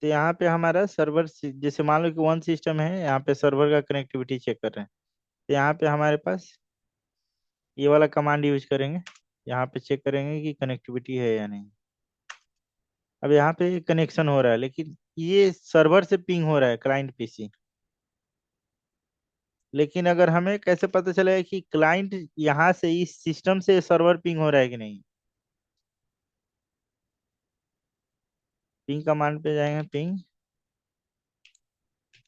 तो यहाँ पे हमारा सर्वर जैसे मान लो कि वन सिस्टम है, यहाँ पे सर्वर का कनेक्टिविटी चेक कर रहे हैं। तो यहाँ पे हमारे पास ये वाला कमांड यूज करेंगे। यहाँ पे चेक करेंगे कि कनेक्टिविटी है या नहीं। अब यहाँ पे कनेक्शन हो रहा है, लेकिन ये सर्वर से पिंग हो रहा है, क्लाइंट पीसी। लेकिन अगर हमें कैसे पता चलेगा कि क्लाइंट यहाँ से इस सिस्टम से सर्वर पिंग हो रहा है कि नहीं? पिंग कमांड पे जाएंगे, पिंग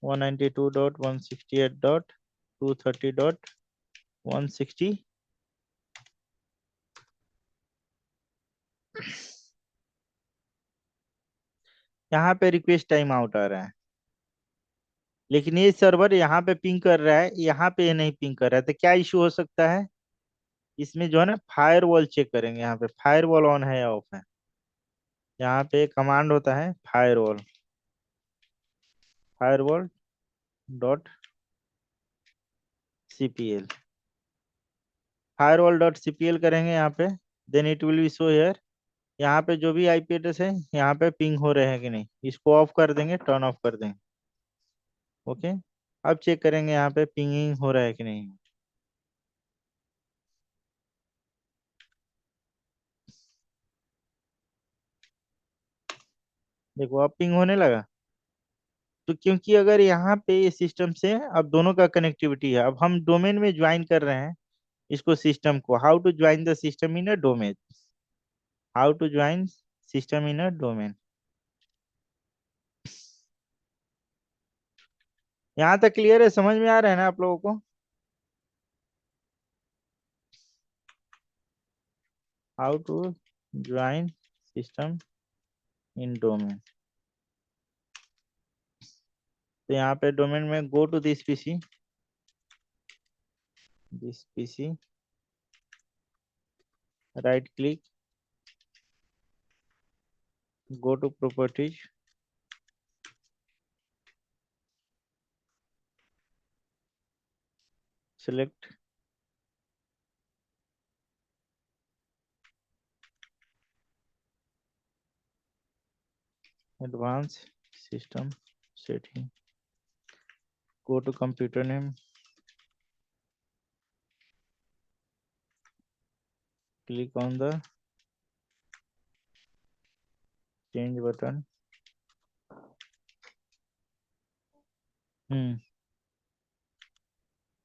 192.168.230.160। यहाँ पे रिक्वेस्ट टाइम आउट आ रहा है, लेकिन ये सर्वर यहाँ पे पिंग कर रहा है, यहाँ पे नहीं पिंग कर रहा है। तो क्या इशू हो सकता है? इसमें जो है ना, फायरवॉल चेक करेंगे। यहाँ पे फायरवॉल ऑन है या ऑफ है। यहाँ पे कमांड होता है firewall, firewall dot CPL. Firewall dot CPL करेंगे यहाँ पे, then it will be show here. यहाँ पे जो भी आईपी एड्रेस है, यहाँ पे पिंग हो रहे हैं कि नहीं, इसको ऑफ कर देंगे, टर्न ऑफ कर देंगे। ओके। अब चेक करेंगे यहाँ पे पिंगिंग हो रहा है कि नहीं। देखो अब पिंग होने लगा। तो क्योंकि अगर यहाँ पे ये सिस्टम से अब दोनों का कनेक्टिविटी है, अब हम डोमेन में ज्वाइन कर रहे हैं इसको, सिस्टम को। How to join the system in a domain, how to join system in a domain. यहाँ तक क्लियर है, समझ में आ रहा है ना आप लोगों को? How to join system in domain. तो यहाँ पे डोमेन में go to this PC, right click, go to properties, select advance system setting, go to computer name, click on the change button.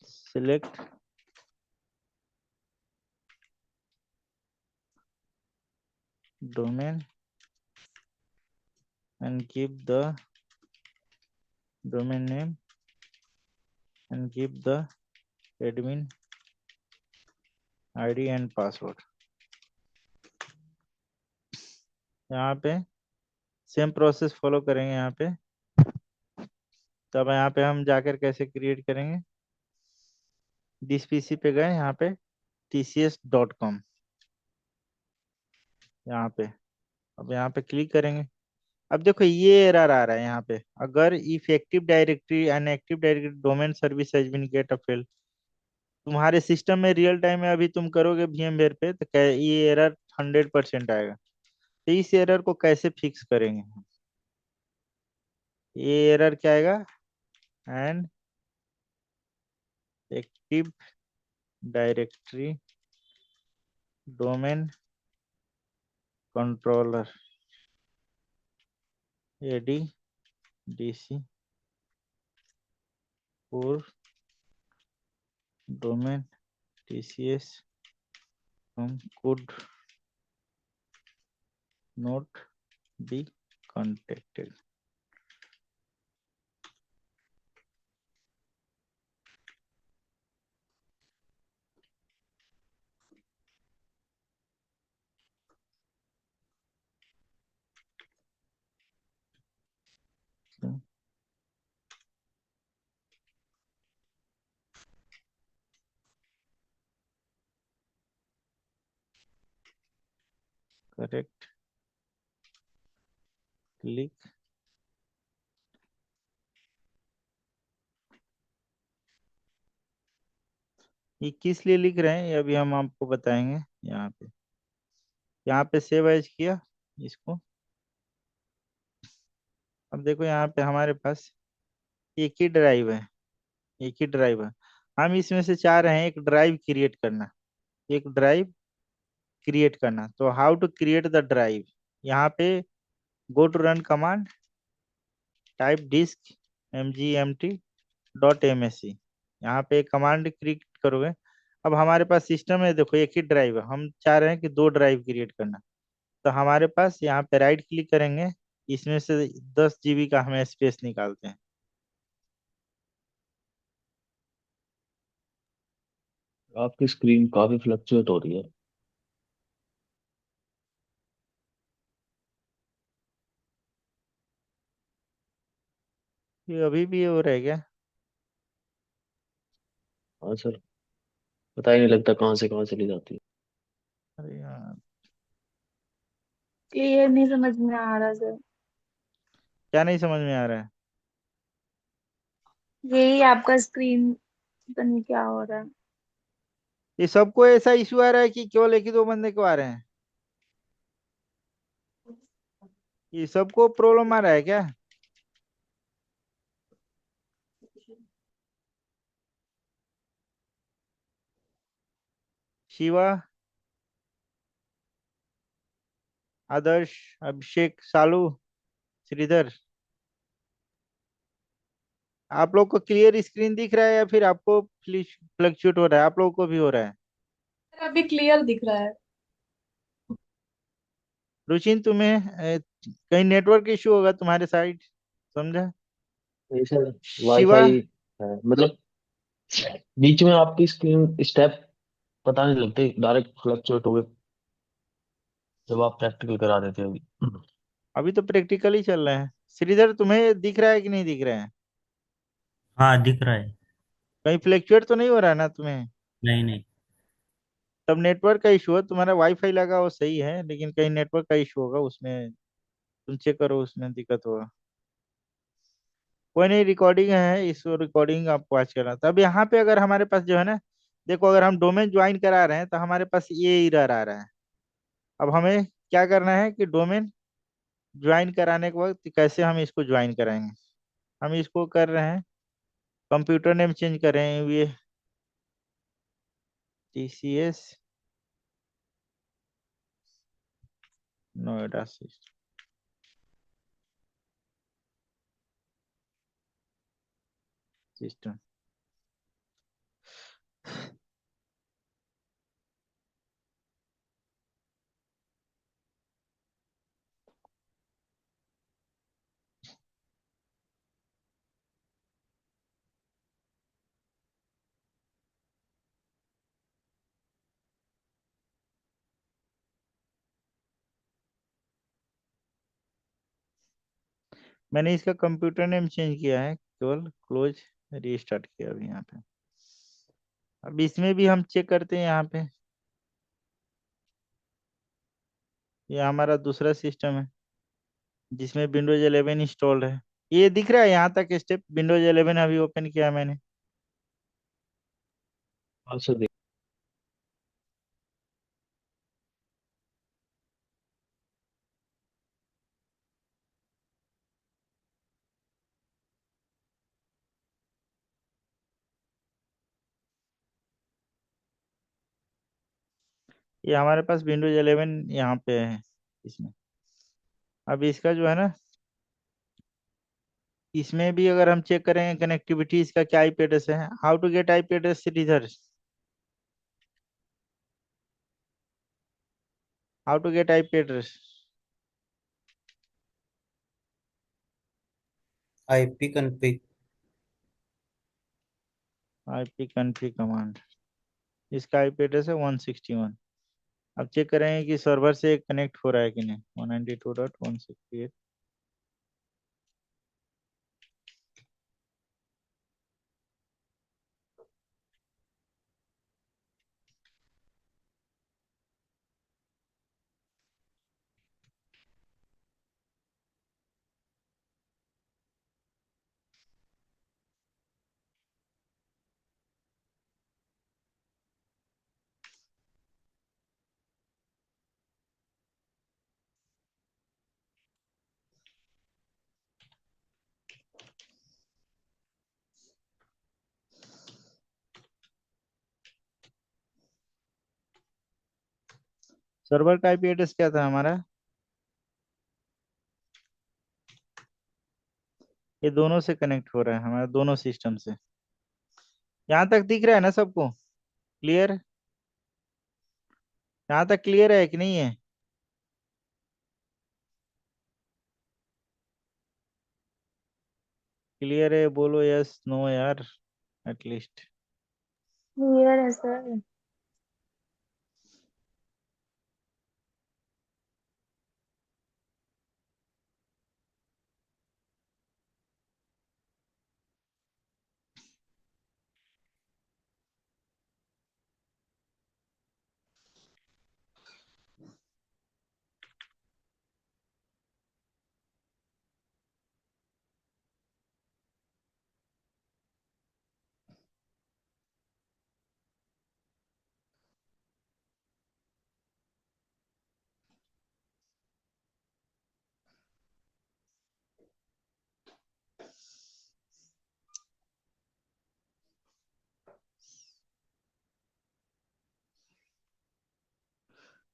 Select domain and give the domain name and give the admin id and password। यहाँ पे same process follow करेंगे यहाँ पे। तब यहाँ पे हम जाकर कैसे क्रिएट करेंगे, दिस पीसी पे गए, यहाँ पे tcs.com, यहाँ पे। अब यहाँ पे क्लिक करेंगे। अब देखो ये एरर आ रहा है यहाँ पे, अगर if active directory and active directory domain service has been get a fail. तुम्हारे सिस्टम में रियल टाइम में अभी तुम करोगे VMware पे, तो ये एरर 100% आएगा। तो इस एरर को कैसे फिक्स करेंगे? ये एरर क्या आएगा, and active directory domain controller ADDC और domain TCS could not be contacted। Correct click. ये किस लिए लिख रहे हैं ये अभी हम आपको बताएंगे। यहाँ पे सेव एज किया इसको, अब देखो यहाँ पे हमारे पास एक ही ड्राइव है, एक ही ड्राइव है। हम इसमें से चाह रहे हैं एक ड्राइव क्रिएट करना, एक ड्राइव क्रिएट करना। तो how to create the drive, यहाँ पे go to run command, type disk mgmt.msc, यहाँ पे कमांड क्रिएट करोगे। अब हमारे पास सिस्टम है, देखो एक ही ड्राइव है, हम चाह रहे हैं कि दो ड्राइव क्रिएट करना। तो हमारे पास यहाँ पे राइट क्लिक करेंगे, इसमें से 10 GB का हमें स्पेस निकालते हैं। आपकी स्क्रीन काफी फ्लक्चुएट हो रही है। ये अभी भी हो रहा है क्या? हाँ सर, पता ही नहीं लगता कहाँ से कहाँ चली जाती है। अरे यार, क्लियर नहीं समझ में आ रहा सर। क्या नहीं समझ में आ रहा है? यही आपका स्क्रीन, पता नहीं क्या हो रहा है। ये सबको ऐसा इशू आ रहा है कि केवल एक ही दो बंदे को आ रहे हैं? ये सबको प्रॉब्लम आ रहा है क्या? शिवा, आदर्श, अभिषेक, सालू, श्रीधर, आप लोग को क्लियर स्क्रीन दिख रहा है या फिर आपको फ्लक्चुएट हो रहा है? आप लोगों को भी हो रहा है? सर अभी क्लियर दिख रहा है। रुचिन, तुम्हें कहीं नेटवर्क इशू होगा तुम्हारे साइड, समझा? नहीं सर, शिवा, वाईफाई है मतलब। बीच में आपकी स्क्रीन स्टेप पता नहीं लगते, डायरेक्ट फ्लक्चुएट हो गए जब आप प्रैक्टिकल करा देते हैं अभी। अभी तो प्रैक्टिकल ही चल रहा है। श्रीधर, तुम्हें दिख रहा है कि नहीं दिख रहा है? हाँ दिख रहा है। कहीं फ्लक्चुएट तो नहीं हो रहा है ना तुम्हें? नहीं नहीं। तब नेटवर्क का इशू है, तुम्हारा वाईफाई लगा वो सही है, लेकिन कहीं नेटवर्क का इशू होगा उसमें, तुम चेक करो, उसमें दिक्कत होगा। कोई नहीं, रिकॉर्डिंग है, इस रिकॉर्डिंग आपको आज करा। तो अब यहाँ पे अगर हमारे पास जो है ना, देखो अगर हम डोमेन ज्वाइन करा रहे हैं तो हमारे पास ये एरर आ रहा है। अब हमें क्या करना है कि डोमेन ज्वाइन कराने के वक्त कैसे हम इसको ज्वाइन कराएंगे। हम इसको कर रहे हैं, कंप्यूटर नेम चेंज करें, ये TCS नोएडा सिस्टम। मैंने इसका कंप्यूटर नेम चेंज किया है, केवल क्लोज रीस्टार्ट किया अभी यहाँ पे। अब इसमें भी हम चेक करते हैं यहाँ पे, ये हमारा दूसरा सिस्टम है जिसमें विंडोज 11 इंस्टॉल्ड है। ये दिख रहा है यहाँ तक स्टेप, विंडोज 11 अभी ओपन किया मैंने। हाँ सर। ये हमारे पास विंडोज 11 यहाँ पे है इसमें। अब इसका जो है ना, इसमें भी अगर हम चेक करेंगे कनेक्टिविटी, इसका क्या आईपी एड्रेस है, how to get IP address इधर, how to get IP address. IP config. IP config command, इसका आईपी एड्रेस है 161। अब चेक करेंगे कि सर्वर से कनेक्ट हो रहा है कि नहीं, 192.168। सर्वर का आईपी एड्रेस क्या था हमारा? ये दोनों से कनेक्ट हो रहा है हमारा, दोनों सिस्टम से। यहाँ तक दिख रहा है ना सबको? क्लियर? यहाँ तक क्लियर है कि नहीं है? क्लियर है बोलो, यस नो यार, एटलीस्ट। क्लियर है सर।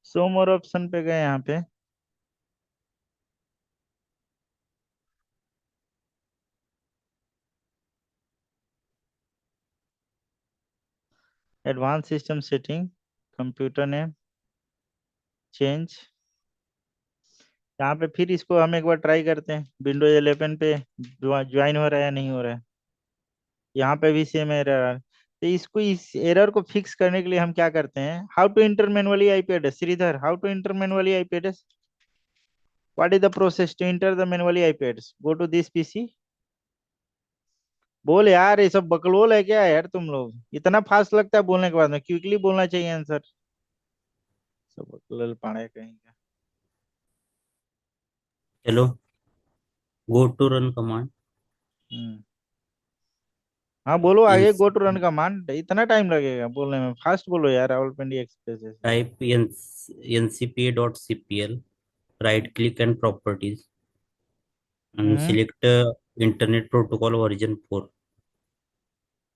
शो मोर ऑप्शन पे गए यहाँ पे। Advance system setting, computer name, change. यहाँ पे फिर इसको हम एक बार ट्राई करते हैं, विंडोज 11 पे ज्वाइन हो रहा है या नहीं हो रहा है। यहाँ पे भी सेम एरर। तो इसको, इस एरर को फिक्स करने के लिए हम क्या करते हैं, how to enter manually IP address. Shridhar, how to enter manually IP address? What is the process to enter the manually IP address? Go to this PC. बोल यार, ये सब बकलोल है क्या यार? तुम लोग इतना फास्ट लगता है बोलने के बाद में, क्विकली बोलना चाहिए आंसर। सब बकलोल पाड़े कहीं का। चलो, गो टू रन कमांड। हम्म। हाँ बोलो आगे, go to run type command. इतना टाइम लगेगा बोलने में? फास्ट बोलो यार, राहुल पिंडी एक्सप्रेस जैसे। ncpa.cpl, right click and properties, and hmm. select internet protocol version 4,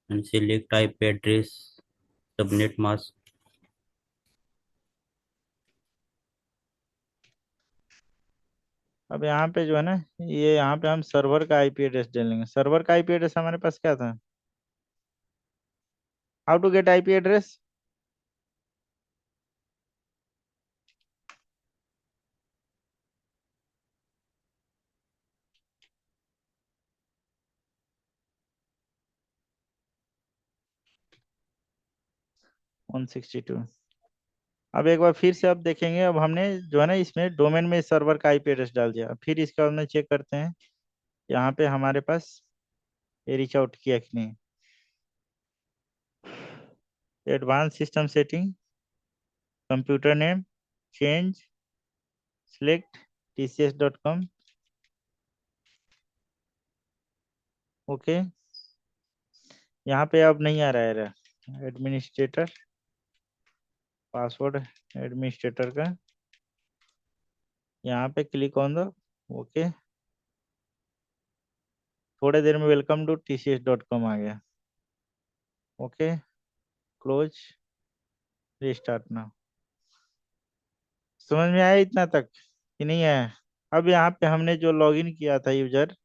and select IP address, subnet mask. अब यहाँ पे जो है ना, ये यहाँ पे हम सर्वर का आईपी एड्रेस डालेंगे। सर्वर का आईपी एड्रेस हमारे पास क्या था? How to get IP address? One 162। अब एक बार फिर से अब देखेंगे, अब हमने जो है ना इसमें डोमेन में सर्वर का आईपी एड्रेस डाल दिया। फिर इसके बाद में चेक करते हैं यहाँ पे हमारे पास ये रीच आउट किया कि नहीं। Advance system setting, computer name, change, select tcs.com। Okay. यहाँ पे अब नहीं आ रहा है एडमिनिस्ट्रेटर, पासवर्ड एडमिनिस्ट्रेटर का। यहाँ पे क्लिक ऑन द, ओके। थोड़े देर में वेलकम टू tcs.com आ गया। Okay, close, restart now. समझ में आया इतना तक कि नहीं आया? अब यहाँ पे हमने जो लॉगिन किया था यूजर,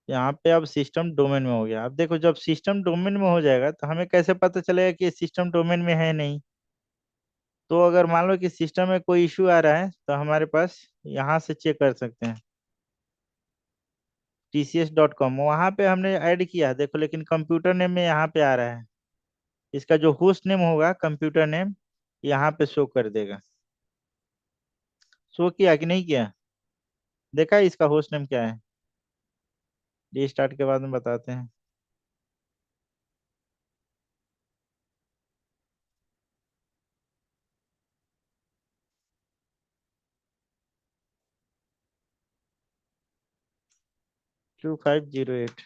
यहाँ पे अब सिस्टम डोमेन में हो गया। अब देखो, जब सिस्टम डोमेन में हो जाएगा तो हमें कैसे पता चलेगा कि सिस्टम डोमेन में है नहीं? तो अगर मान लो कि सिस्टम में कोई इशू आ रहा है तो हमारे पास यहाँ से चेक कर सकते हैं। tcs.com वहाँ पे हमने ऐड किया है देखो, लेकिन कंप्यूटर नेम में यहाँ पे आ रहा है। इसका जो होस्ट नेम होगा, कंप्यूटर नेम, यहाँ पे शो कर देगा। शो किया कि नहीं किया? देखा है इसका होस्ट नेम क्या है? रीस्टार्ट के बाद में बताते हैं। 2508।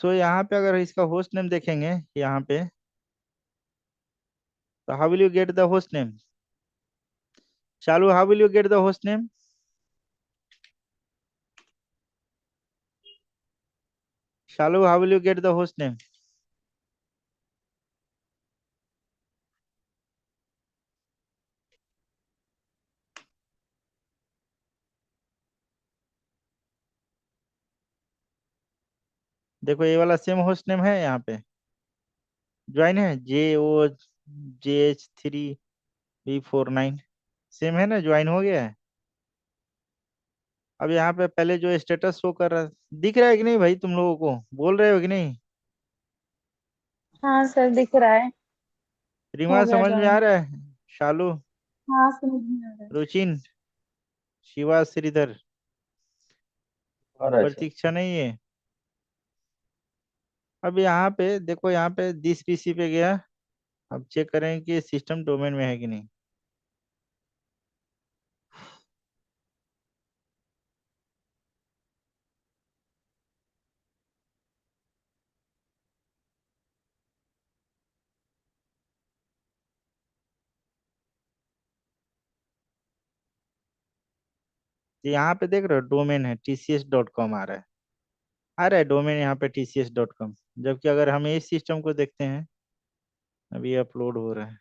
सो यहाँ पे अगर इसका होस्ट नेम देखेंगे यहाँ पे, तो how will you get the host name? Shalu, how will you get the host name? Shalu, how will you get the host name? देखो ये वाला सेम होस्ट नेम है यहाँ पे, ज्वाइन है, JOJH3B49, सेम है ना, ज्वाइन हो गया है। अब यहाँ पे पहले जो स्टेटस शो कर रहा है, दिख रहा है कि नहीं भाई, तुम लोगों को बोल रहे हो कि नहीं? हाँ सर दिख रहा है। रीमा, हो गया समझ में आ ज्वाइन। रहा है? शालू, हाँ समझ में आ रहा है। रुचिन, शिवा, श्रीधर, आ रहा है सर। प्रतीक्षा नहीं है? अब यहाँ पे देखो, यहाँ पे दिस पीसी पे गया। अब चेक करें कि सिस्टम डोमेन में है कि नहीं। तो यहाँ पे देख रहे हो डोमेन है TCS.com आ रहा है डोमेन यहाँ पे TCS.com। जबकि अगर हम इस सिस्टम को देखते हैं, अभी अपलोड हो रहा है,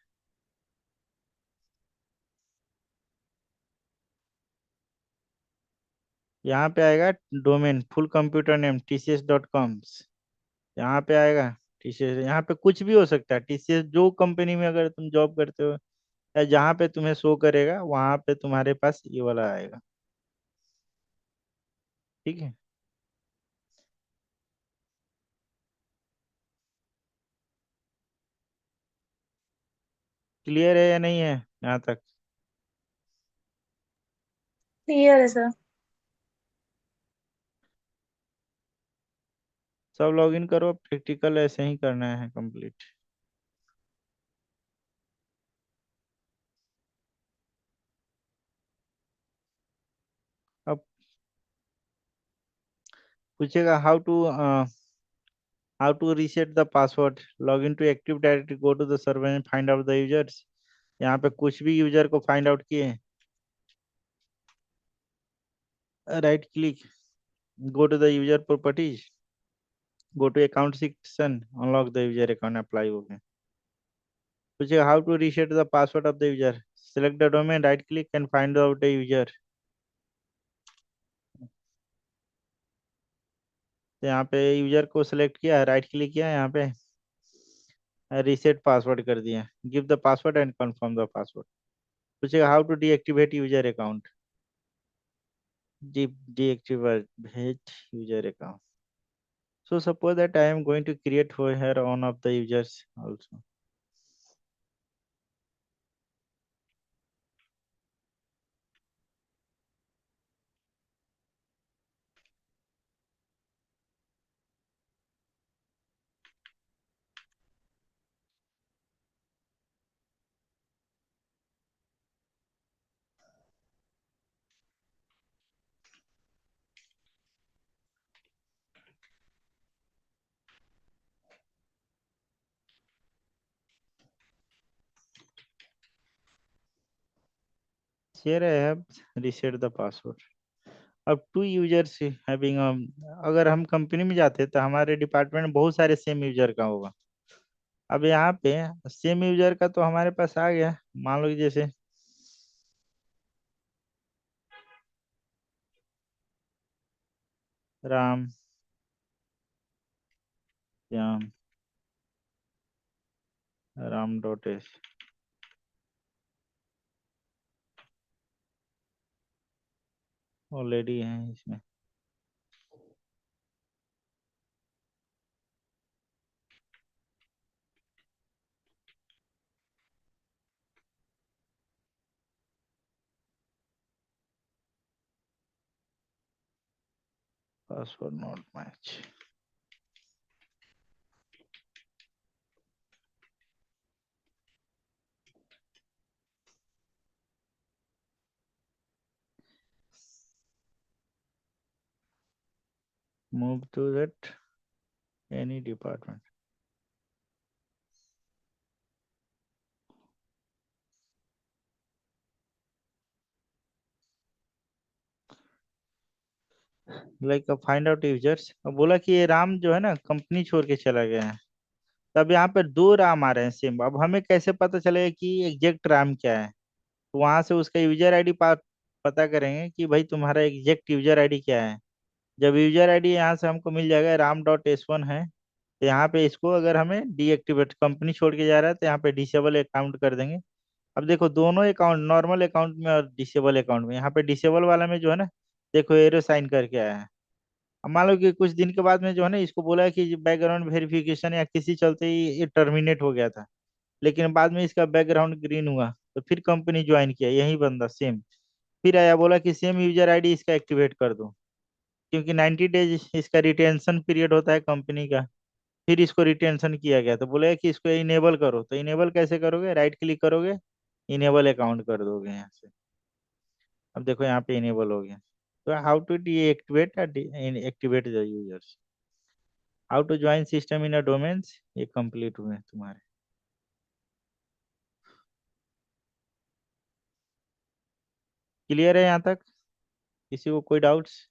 यहाँ पे आएगा domain full computer name TCS.com। यहाँ पे आएगा TCS, यहाँ पे कुछ भी हो सकता है। TCS जो कंपनी में अगर तुम जॉब करते हो, या जहाँ पे तुम्हें शो करेगा वहां पे तुम्हारे पास ये वाला आएगा। ठीक है। क्लियर है या नहीं है यहाँ तक? क्लियर है सर। सब लॉगिन करो, प्रैक्टिकल ऐसे ही करना है कंप्लीट। अब पूछेगा how to reset the password, log in to active directory, go to the server and find out the users. यहाँ पे कुछ भी यूजर को फाइंड आउट किए, right click, go to the user properties, go to account section, unlock the user account, apply हो गया। पूछेगा how to reset the password of the user, select the domain, right click and find out the user. तो यहाँ पे user को select किया, right click किया, यहाँ पे रीसेट पासवर्ड कर दिया, give the password and confirm the password. पूछेगा how to deactivate user account, deactivate user account. So suppose that I am going to create for here one of the users also. Here I have reset the password. अब to users having, अगर हम company में जाते तो हमारे department में बहुत सारे सेम यूजर का होगा। अब यहाँ पे सेम यूजर का तो हमारे पास आ गया, मान लो कि जैसे राम श्याम राम.s ऑलरेडी है इसमें। Password not match, move to that any department. Like find out users, अब बोला कि ये राम जो है ना कंपनी छोड़ के चला गया है। तब यहाँ पे दो राम आ रहे हैं सेम, अब हमें कैसे पता चलेगा कि एग्जैक्ट राम क्या है? तो वहां से उसका यूजर आईडी पता करेंगे कि भाई तुम्हारा एग्जैक्ट यूजर आईडी क्या है। जब यूजर आईडी यहाँ से हमको मिल जाएगा, राम.s1 है, तो यहाँ पे इसको अगर हमें डीएक्टिवेट, कंपनी छोड़ के जा रहा है तो यहाँ पे डिसेबल अकाउंट कर देंगे। अब देखो दोनों अकाउंट, नॉर्मल अकाउंट में और डिसेबल अकाउंट में, यहाँ पे डिसेबल वाला में जो है ना, देखो एरो साइन करके आया है। अब मान लो कि कुछ दिन के बाद में जो है ना इसको बोला है कि बैकग्राउंड वेरिफिकेशन या किसी चलते ही ये टर्मिनेट हो गया था, लेकिन बाद में इसका बैकग्राउंड ग्रीन हुआ, तो फिर कंपनी ज्वाइन किया यही बंदा सेम। फिर आया बोला कि सेम यूजर आईडी इसका एक्टिवेट कर दो, क्योंकि 90 डेज इसका रिटेंशन पीरियड होता है कंपनी का। फिर इसको रिटेंशन किया गया तो बोले कि इसको इनेबल करो, तो इनेबल कैसे करोगे? राइट क्लिक करोगे, इनेबल अकाउंट कर दोगे यहाँ से। अब देखो यहाँ पे इनेबल हो गया। तो how to deactivate activate the users, how to join system in a domains, ये कंप्लीट हुए तुम्हारे। क्लियर है यहाँ तक? किसी को कोई डाउट्स?